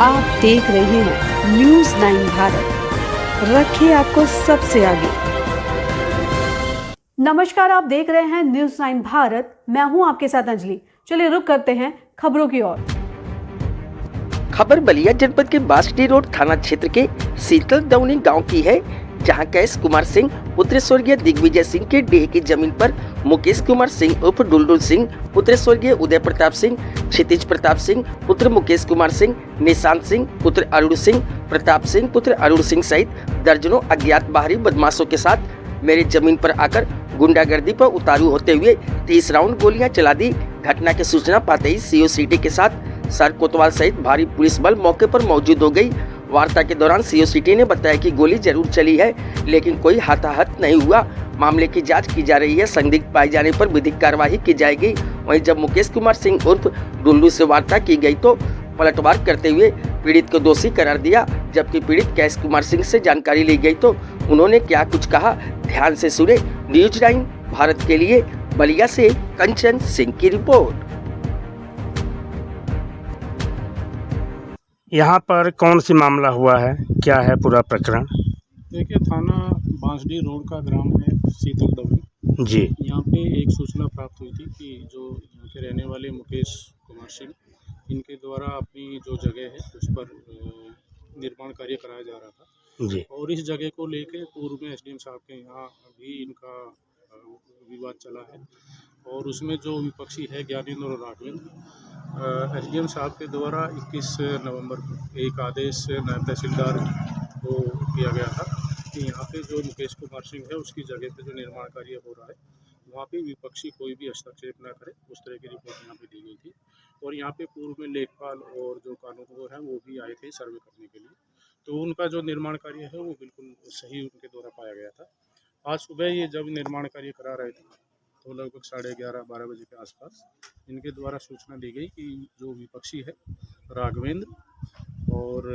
आप देख रहे हैं न्यूज़ 9 भारत, रखिए आपको सबसे आगे। नमस्कार, आप देख रहे हैं न्यूज़ 9 भारत, मैं हूं आपके साथ अंजलि। चलिए रुक करते हैं खबरों की ओर। खबर बलिया जनपद के बासडी रोड थाना क्षेत्र के शीतल दौनी गांव की है, जहां कैश कुमार सिंह पुत्र स्वर्गीय दिग्विजय सिंह के डेह की जमीन पर मुकेश कुमार सिंह उर्फ डुलडुल सिंह पुत्र स्वर्गीय उदय प्रताप सिंह, क्षितिज प्रताप सिंह पुत्र मुकेश कुमार सिंह, निशांत सिंह पुत्र अरुण सिंह, प्रताप सिंह पुत्र अरुण सिंह सहित दर्जनों अज्ञात बाहरी बदमाशों के साथ मेरी जमीन पर आकर गुंडागर्दी पर उतारू होते हुए 30 राउंड गोलियां चला दी। घटना की सूचना पाते ही सीओ सिटी के साथ सर कोतवाल सहित भारी पुलिस बल मौके पर मौजूद हो गई। वार्ता के दौरान सीओ सिटी ने बताया कि गोली जरूर चली है, लेकिन कोई हताहत नहीं हुआ। मामले की जांच की जा रही है, संदिग्ध पाए जाने पर विधिक कार्यवाही की जाएगी। वहीं जब मुकेश कुमार सिंह उर्फ डुल्लू से वार्ता की गई तो पलटवार करते हुए पीड़ित को दोषी करार दिया, जबकि पीड़ित कैश कुमार सिंह से जानकारी ली गई तो उन्होंने क्या कुछ कहा, ध्यान से सुने। न्यूज़ 9 भारत के लिए बलिया से कंचन सिंह की रिपोर्ट। यहाँ पर कौन सी मामला हुआ है, क्या है पूरा प्रकरण? देखिए, थाना बांसडी रोड का ग्राम है शीतल दौनी जी। यहाँ पे एक सूचना प्राप्त हुई थी कि जो यहाँ के रहने वाले मुकेश कुमार सिंह, इनके द्वारा अपनी जो जगह है उस पर निर्माण कार्य कराया जा रहा था जी। और इस जगह को लेकर पूर्व में एसडीएम साहब के यहाँ भी इनका विवाद चला है और उसमें जो विपक्षी है ज्ञानेंद्र और राघवेंद्र, एसडीएम साहब के द्वारा 21 नवंबर को एक आदेश नायब तहसीलदार को किया गया था कि यहाँ पे जो मुकेश कुमार सिंह है उसकी जगह पे जो निर्माण कार्य हो रहा है वहाँ पे विपक्षी कोई भी हस्तक्षेप न करे, उस तरह की रिपोर्ट यहाँ पे दी गई थी। और यहाँ पे पूर्व में लेखपाल और जो कानून है वो भी आए थे सर्वे करने के लिए, तो उनका जो निर्माण कार्य है वो बिल्कुल सही उनके द्वारा पाया गया था। आज सुबह ये जब निर्माण कार्य करा रहे थे तो लगभग 11:30-12 बजे के आसपास इनके द्वारा सूचना दी गई कि जो विपक्षी है राघवेंद्र और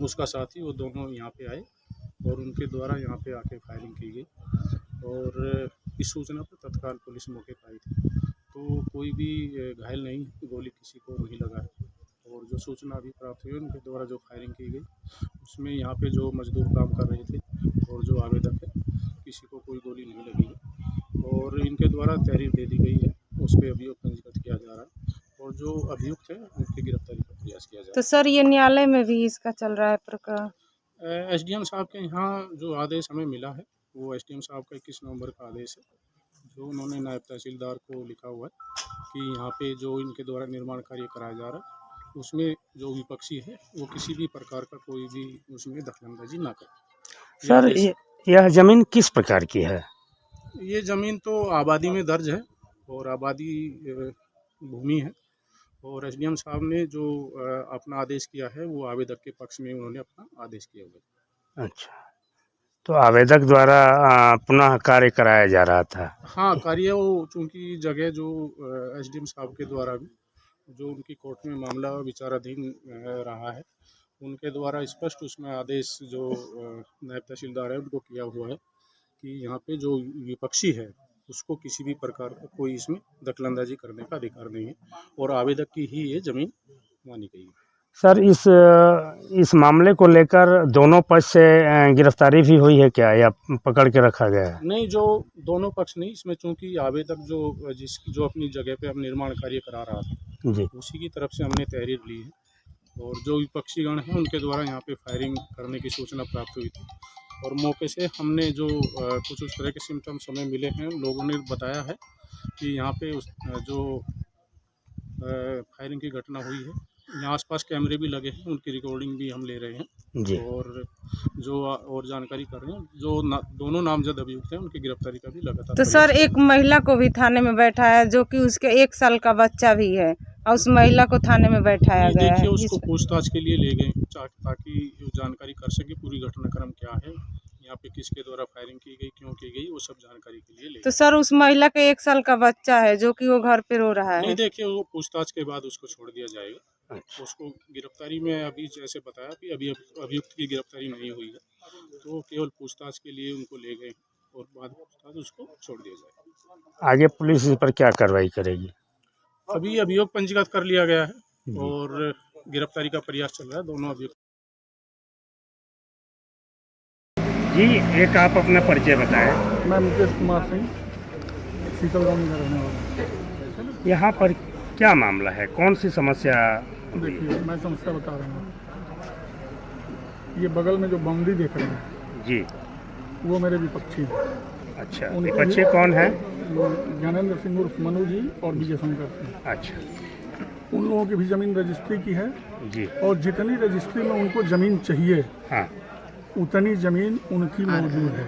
उसका साथी वो दोनों यहाँ पे आए और उनके द्वारा यहाँ पे आके फायरिंग की गई और इस सूचना पर तत्काल पुलिस मौके पर आई थी, तो कोई भी घायल नहीं, गोली किसी को नहीं लगा है। और जो सूचना अभी प्राप्त हुई उनके द्वारा जो फायरिंग की गई उसमें यहाँ पे जो मजदूर काम कर रहे थे और जो आवेदक है किसी को कोई गोली नहीं लगी है और इनके द्वारा तहरीर दे दी गई है, उस पर अभियोग पंजीकृत किया जा रहा है और जो अभियुक्त है उनकी गिरफ्तारी का प्रयास किया जा रहा है। तो सर ये न्यायालय में भी इसका चल रहा है प्रकरण? एसडीएम साहब के यहाँ जो आदेश हमें मिला है वो एसडीएम साहब का 21 नवंबर का आदेश है, जो उन्होंने नायब तहसीलदार को लिखा हुआ है कि यहाँ पे जो इनके द्वारा निर्माण कार्य कराया जा रहा है उसमें जो विपक्षी है वो किसी भी प्रकार का कोई भी उसमें दखलंदाजी ना करे। सर यह जमीन किस प्रकार की है? ये ज़मीन तो आबादी में दर्ज है और आबादी भूमि है और एसडीएम साहब ने जो अपना आदेश किया है वो आवेदक के पक्ष में उन्होंने अपना आदेश किया हुआ है। अच्छा, तो आवेदक द्वारा पुनः कार्य कराया जा रहा था? हाँ, कार्य वो चूँकि जगह जो एसडीएम साहब के द्वारा भी जो उनकी कोर्ट में मामला विचाराधीन रहा है, उनके द्वारा स्पष्ट उसमें आदेश जो नायब तहसीलदार है उनको किया हुआ है कि यहाँ पे जो विपक्षी है उसको किसी भी प्रकार का कोई इसमें दखलंदाजी करने का अधिकार नहीं है और आवेदक की ही ये ज़मीन मानी गई है। सर इस मामले को लेकर दोनों पक्ष से गिरफ्तारी भी हुई है क्या, या पकड़ के रखा गया है? नहीं, जो दोनों पक्ष नहीं, इसमें चूँकि आवेदक जो अपनी जगह पे अब निर्माण कार्य करा रहा था जी, उसी की तरफ से हमने तहरीर ली है और जो विपक्षीगण हैं उनके द्वारा यहाँ पे फायरिंग करने की सूचना प्राप्त हुई थी और मौके से हमने जो कुछ उस तरह के सिम्टम्स हमें मिले हैं, लोगों ने बताया है कि यहाँ पे जो फायरिंग की घटना हुई है, यहाँ आसपास कैमरे भी लगे हैं, उनकी रिकॉर्डिंग भी हम ले रहे हैं जी। और जो और जानकारी कर रहे हैं, जो दोनों नामजद अभियुक्त हैं उनकी गिरफ्तारी का भी लगातार। तो सर एक महिला को भी थाने में बैठाया जो कि उसके 1 साल का बच्चा भी है और उस महिला को थाने में बैठाया गया है। देखिए, उसको पूछताछ के लिए ले गए ताकि जानकारी कर सके पूरी घटनाक्रम क्या है, यहाँ पे किसके द्वारा फायरिंग की गई, क्यों की गई, वो सब जानकारी के लिए ले। तो सर उस महिला के 1 साल का बच्चा है जो कि वो घर पे रो रहा है। नहीं, देखिए वो पूछताछ के बाद उसको छोड़ दिया जाएगा। उसको गिरफ्तारी में अभी जैसे बताया कि अभी अभियुक्त की गिरफ्तारी नहीं हुई है, तो केवल पूछताछ के लिए उनको ले गए और बाद पूछताछ उसको छोड़ दिया जाएगा। आगे पुलिस इस पर क्या कार्रवाई करेगी? अभी अभियोग पंजीकृत कर लिया गया है और गिरफ्तारी का प्रयास चल रहा है दोनों अभियुक्त। जी, एक आप अपना परिचय बताएं। मैं मुकेश कुमार सिंह शीतल गाँव का रहने वाला हूँ। यहाँ पर क्या मामला है, कौन सी समस्या? देखिए, मैं समस्या बता रहा हूँ। ये बगल में जो बाउंड्री देख रहे हैं जी, वो मेरे विपक्षी हैं। अच्छा, उनके बच्चे कौन हैं? ज्ञानेंद्र सिंह उर्फ मनु जी और विजय शंकर सिंह। अच्छा उन लोगों की भी ज़मीन रजिस्ट्री की है जी, और जितनी रजिस्ट्री में उनको ज़मीन चाहिए हाँ उतनी ज़मीन उनकी मौजूद है।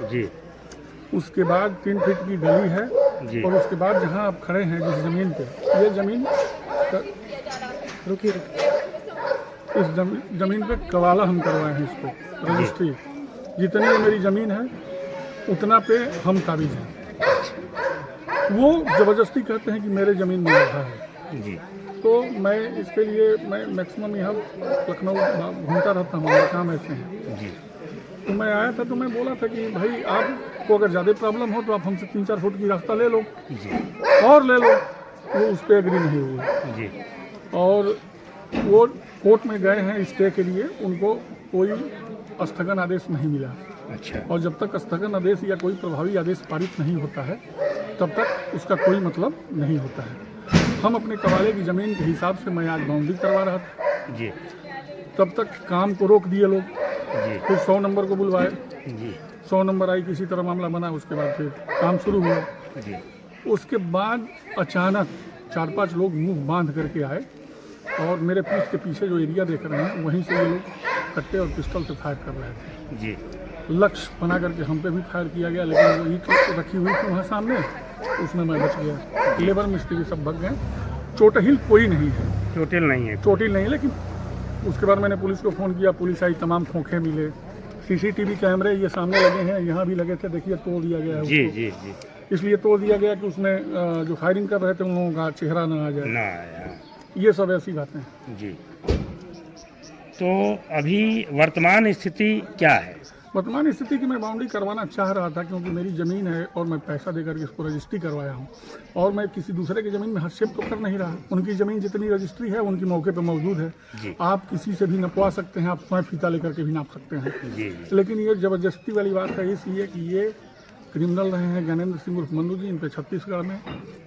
जी उसके बाद 3 फीट की गली है जी, और उसके बाद जहाँ आप खड़े हैं जिस ज़मीन पे, ये ज़मीन रुकिए इस ज़मीन पे कवाला हम करवाए हैं इसको रजिस्ट्री। जितनी ये मेरी ज़मीन है उतना पे हम काबिज हैं। वो ज़बरदस्ती कहते हैं कि मेरे ज़मीन में रखा है जी, तो मैं इसके लिए मैं मैक्सिमम यहाँ लखनऊ घूमता रहता हूँ, मेरा काम ऐसे हैं। जी तो मैं आया था तो मैं बोला था कि भाई आपको अगर ज़्यादा प्रॉब्लम हो तो आप हमसे 3-4 फुट की रास्ता ले लो जी और ले लो। वो उस पर एग्री नहीं हुए जी, और वो कोर्ट में गए हैं स्टे के लिए, उनको कोई स्थगन आदेश नहीं मिला। अच्छा और जब तक स्थगन आदेश या कोई प्रभावी आदेश पारित नहीं होता है तब तक उसका कोई मतलब नहीं होता है। हम अपने कवाले की ज़मीन के हिसाब से मैं आज बाउंड्री करवा रहा था, जी तब तक काम को रोक दिए लोग। जी फिर 100 नंबर को बुलवाए, जी 100 नंबर आई, किसी तरह मामला बना, उसके बाद फिर काम शुरू हुआ। जी, उसके बाद अचानक 4-5 लोग मुंह बांध करके आए और मेरे पीठ के पीछे जो एरिया देख रहे हैं वहीं से ये लोग कट्टे और पिस्टल से फायर कर रहे थे। जी लक्ष्य बना करके हम पे भी फायर किया गया, लेकिन वो ईंट रखी हुई थी वहाँ सामने, उसमें मैं बच गया। लेबर मिस्त्री सब भग गए, चोटिल कोई नहीं है, चोटिल नहीं है। चोटिल नहीं। लेकिन उसके बाद मैंने पुलिस को फ़ोन किया, पुलिस आई, तमाम खोखे मिले, सीसीटीवी कैमरे ये सामने लगे हैं, यहाँ भी लगे थे, देखिए तोड़ दिया गया है जी उसको। जी जी, इसलिए तोड़ दिया गया कि उसमें जो फायरिंग कर रहे थे उन लोगों का चेहरा ना आ जाए। ना आया ये सब ऐसी बातें। जी। तो अभी वर्तमान स्थिति क्या है? वर्तमान स्थिति की मैं बाउंड्री करवाना चाह रहा था क्योंकि मेरी ज़मीन है और मैं पैसा देकर के इसको रजिस्ट्री करवाया हूँ और मैं किसी दूसरे की ज़मीन में हस्तक्षेप तो कर नहीं रहा। उनकी ज़मीन जितनी रजिस्ट्री है उनकी मौके पर मौजूद है। जी। आप किसी से भी नपवा सकते हैं, आप स्वयं फीता लेकर के भी नाप सकते हैं। जी जी, लेकिन ये ज़बरदस्ती वाली बात है इसलिए कि ये क्रिमिनल रहे हैं ज्ञानेंद्र सिंह उर्फ मनु जी। इन पे छत्तीसगढ़ में,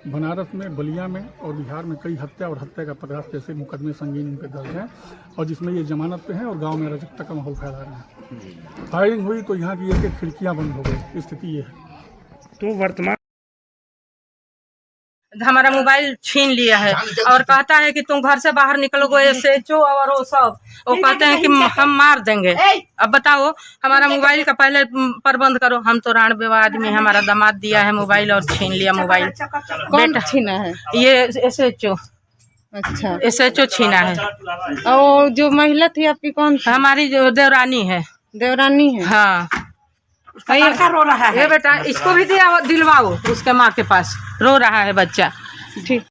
बनारस में, बलिया में और बिहार में कई हत्या और हत्या का प्रयास जैसे मुकदमे संगीन इन पे दर्ज हैं और जिसमें ये जमानत पे हैं और गांव में अराजकता का माहौल फैला रहे हैं। फायरिंग हुई तो यहाँ की एक खिड़कियाँ बंद हो गई, स्थिति ये है। तो वर्तमान हमारा मोबाइल छीन लिया है और कहता है कि तुम घर से बाहर निकलोगे, SHO और वो सब वो कहते हैं कि हम मार देंगे। अब बताओ, हमारा मोबाइल का पहले प्रबंध करो। हम तो राणबेवा आदमी, हमारा दामाद दिया है मोबाइल और छीन लिया मोबाइल। कौन छीना है? ये SHO, अच्छा, SHO छीना है। और जो महिला थी आपकी कौन थी? हमारी जो देवरानी है। देवरानी है। हाँ, लड़का रो रहा ये बेटा इसको भी दिलवाओ, उसके माँ के पास रो रहा है बच्चा। ठीक।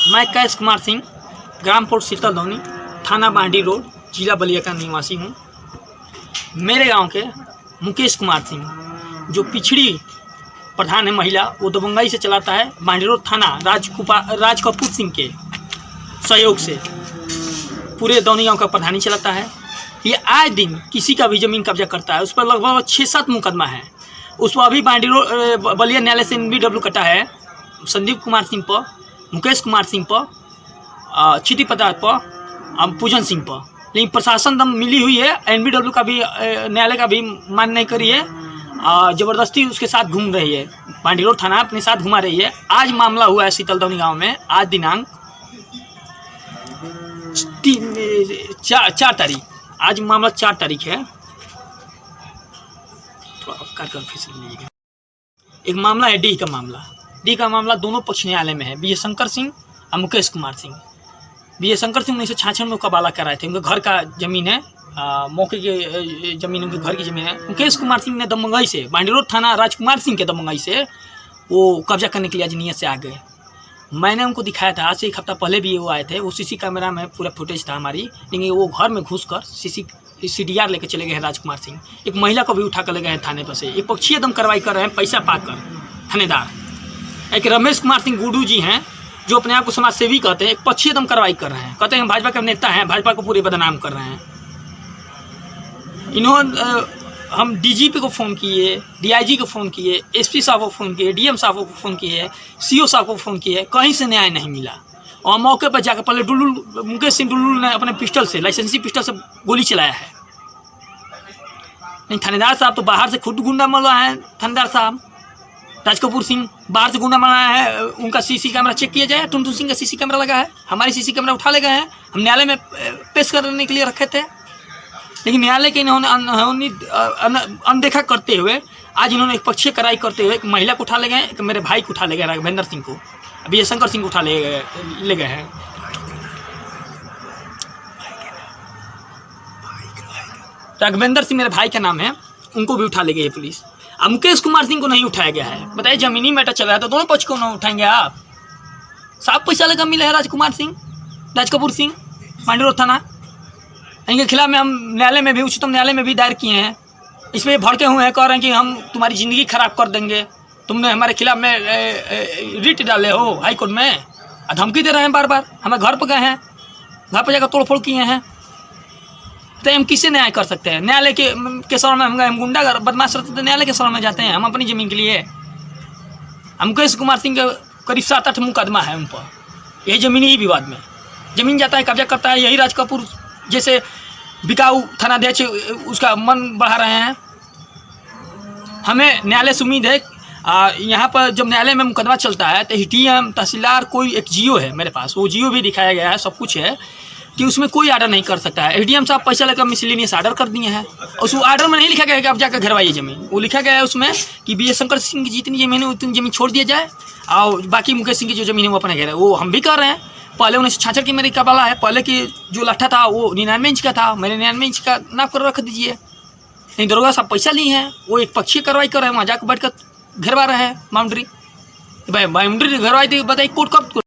मैं कैश कुमार सिंह, ग्राम पोस्ट शीतल दौनी, थाना बांडी रोड, जिला बलिया का निवासी हूँ। मेरे गांव के मुकेश कुमार सिंह जो पिछड़ी प्रधान है महिला, वो दबंगाई से चलाता है। बांडी रोड थाना राज कपूर सिंह के सहयोग से पूरे दौनी गांव का प्रधानी चलाता है। ये आए दिन किसी का भी ज़मीन कब्जा करता है। उस पर लगभग 6-7 मुकदमा है। उस पर अभी बांडी रोड बलिया न्यायालय से NBW कटा है संदीप कुमार सिंह पर, मुकेश कुमार सिंह पर, क्षिति पदार्थ पर, पूजन सिंह पर। लेकिन प्रशासन दम मिली हुई है, NBW का भी न्यायालय का भी मान नहीं करी है, ज़बरदस्ती उसके साथ घूम रही है। बांडी रोड थाना अपने साथ घुमा रही है। आज मामला हुआ है शीतल दौनी गाँव में, आज दिनांक 4 तारीख। आज मामला 4 तारीख है। एक मामला है डी का मामला दोनों पक्ष न्यायालय में है। विजय शंकर सिंह और मुकेश कुमार सिंह। विजय शंकर सिंह 1966 में कबाला कराए थे, उनके घर का ज़मीन है, मौके की ज़मीन उनके घर की ज़मीन है। मुकेश कुमार सिंह ने दबंगाई से, बांडी रोड थाना राजकुमार सिंह के दबंगाई से वो कब्जा करने के लिए आज नियत से आ गए। मैंने उनको दिखाया था, आज से 1 हफ्ता पहले भी वो आए थे। वो CC कैमरा में पूरा फुटेज था हमारी, लेकिन वो घर में घुसकर CDR लेकर चले गए हैं राजकुमार सिंह। एक महिला को भी उठा कर ले गए हैं थाने पर से। एक पक्षीय दम कार्रवाई कर रहे हैं पैसा पाकर थानेदार। एक रमेश कुमार सिंह गुडू जी हैं, जो अपने आप को समाज सेवी कहते हैं, एक पक्षीय दम कार्रवाई कर रहे हैं। कहते हैं भाजपा के नेता हैं, भाजपा को पूरे बदनाम कर रहे हैं। इन्होंने हम डीजीपी को फ़ोन किए, डीआईजी को फ़ोन किए, एसपी साहब को फ़ोन किए, डीएम साहब को फ़ोन किए, सीओ साहब को फ़ोन किए, कहीं से न्याय नहीं मिला। और मौके पर जाकर पहले मुकेश सिंह डुल्लू ने अपने पिस्टल से, लाइसेंसी पिस्टल से गोली चलाया है। नहीं, थानेदार साहब तो बाहर से खुद गुंडा मरा है। थानेदार साहब राज कपूर सिंह बाहर से गुंडा मरा है। उनका सीसी कैमरा चेक किया जाए। टुनटुन सिंह का सीसी कैमरा लगा है, हमारी सीसी कैमरा उठा ले गए हैं। हम न्यायालय में पेश करने के लिए रखे थे, लेकिन न्यायालय के इन्होंने अनदेखा करते हुए आज इन्होंने एक पक्षीय कार्रवाई करते हुए एक महिला को उठा ले गए, एक मेरे भाई को उठा ले गए, राघवेंद्र सिंह को, विजय शंकर सिंह को उठा ले गए हैं। राघवेंद्र सिंह मेरे भाई का नाम है, उनको भी उठा ले गई पुलिस। अब मुकेश कुमार सिंह को नहीं उठाया गया है। बताइए, जमीनी मैटर चल रहा है तो दोनों पक्ष को ना उठाएंगे आप? साफ पैसा लगा मिला है राजकुमार सिंह, राज कपूर सिंह, मांडी रोड थाना। इनके खिलाफ में हम न्यायालय में भी, उच्चतम न्यायालय में भी दायर किए हैं। इसमें भड़के हुए हैं, कह रहे हैं कि हम तुम्हारी ज़िंदगी खराब कर देंगे, तुमने हमारे खिलाफ में रिट डाले हो हाई कोर्ट में, धमकी दे रहे हैं बार बार। हमें घर पर गए हैं, घर पर जाकर तोड़फोड़ किए हैं। तो हम किससे न्याय कर सकते हैं? न्यायालय के शरण में हम गए, हम गुंडा बदमाश रहते तो न्यायालय के शरण में जाते हैं हम अपनी ज़मीन के लिए। हम मुकेश कुमार सिंह का करीब 7-8 मुकदमा है उन पर, यही ज़मीनी ही विवाद में। ज़मीन जाता है, कब्जा करता है, यही राज कपूर जैसे बिकाऊ थानाध्यक्ष उसका मन बढ़ा रहे हैं। हमें न्यायालय से उम्मीद है, यहाँ पर जब न्यायालय में मुकदमा चलता है तो डीएम, तहसीलदार, कोई एक जियो है मेरे पास, वो जियो भी दिखाया गया है, सब कुछ है कि उसमें कोई आर्डर नहीं कर सकता है। एडीएम साहब पैसा लेकर मिसलेनियस आर्डर कर दिए हैं। उस आर्डर में नहीं लिखा गया है कि आप जाकर घरवाइए ज़मीन, वो लिखा गया है उसमें कि विजय शंकर सिंह की जितनी ज़मीन है उतनी ज़मीन छोड़ दिया जाए, और बाकी मुकेश सिंह की जो ज़मीन है वो अपने घर है। वो हम भी कर रहे हैं। पहले 1966 की मेरी कबाला है, पहले की जो लट्ठा था वो 99 इंच का था, मैंने 99 इंच का नाप कर रख दीजिए। नहीं, दरोगा साहब पैसा लिए हैं, वो एक पक्षीय कार्रवाई कर रहे हैं, वहाँ जाकर बैठ कर घेरवा रहे हैं बाउंड्री। भाई बाउंड्री घरवाई थी, बताइए कोर्ट कब?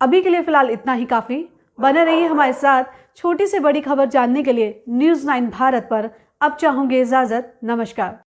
अभी के लिए फिलहाल इतना ही काफी। बने रहिए हमारे साथ। छोटी से बड़ी खबर जानने के लिए न्यूज़ 9 भारत पर अब चाहूंगे इजाजत। नमस्कार।